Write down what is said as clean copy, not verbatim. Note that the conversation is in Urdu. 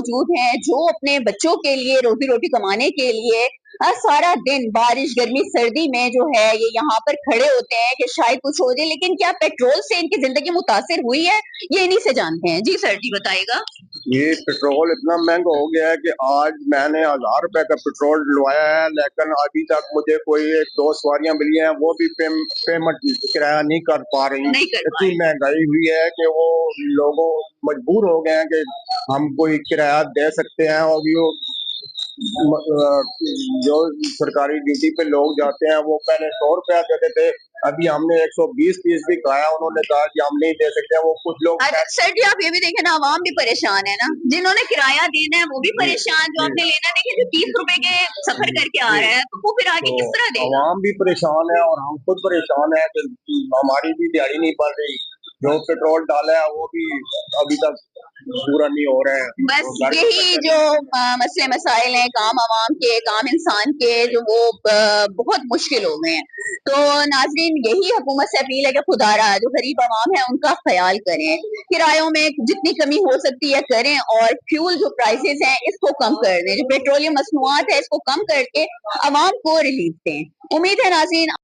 موجود ہیں جو اپنے بچوں کے لیے روزی روٹی کمانے کے لیے سارا دن بارش گرمی سردی میں جو ہے یہ یہاں پر کھڑے ہوتے ہیں کہ شاید کچھ ہو جائے. لیکن کیا پیٹرول سے ان کی زندگی متاثر ہوئی ہے؟ یہ انہی سے جانتے ہیں. جی سر جی بتائے گا. یہ پیٹرول اتنا مہنگا ہو گیا ہے کہ آج میں نے 1000 روپے کا پیٹرول ڈلوایا ہے، لیکن ابھی تک مجھے کوئی 2 سواریاں ملی ہیں، وہ بھی پیمنٹ کرایہ نہیں کر پا رہی. اتنی مہنگائی ہوئی ہے کہ وہ لوگوں مجبور ہو گئے ہیں کہ ہم کوئی کرایہ دے سکتے ہیں. اور جو سرکاری ڈیوٹی پہ لوگ جاتے ہیں وہ پہلے 100 روپیہ دیتے تھے، ابھی ہم نے 120 بھی کہا، انہوں نے کہا کہ ہم نہیں دے سکتے. وہ کچھ لوگ سر جی آپ یہ بھی دیکھیں نا، عوام بھی پریشان ہے نا، جنہوں نے کرایہ دینا ہے وہ بھی پریشان، جو آپ نے لینا دیکھیں جو 30 روپے کے سفر کر کے آ رہا ہے تو وہ پھر آگے کس طرح دے گا؟ عوام بھی پریشان ہے اور ہم خود پریشان ہیں کہ ہماری بھی دیہڑی نہیں بڑھ رہی. جو پیٹرول ڈالا ہے وہ بھی ابھی تک پورا نہیں ہو رہا ہے. بس یہی جو مسئلے مسائل ہیں کام عوام کے، کام انسان کے، جو وہ بہت مشکل ہو گئے ہیں. تو ناظرین یہی حکومت سے اپیل ہے کہ خدا را جو غریب عوام ہے ان کا خیال کریں، کرایوں میں جتنی کمی ہو سکتی ہے کریں، اور فیول جو پرائسز ہیں اس کو کم کر دیں، جو پیٹرولیم مصنوعات ہے اس کو کم کر کے عوام کو ریلیف دیں. امید ہے ناظرین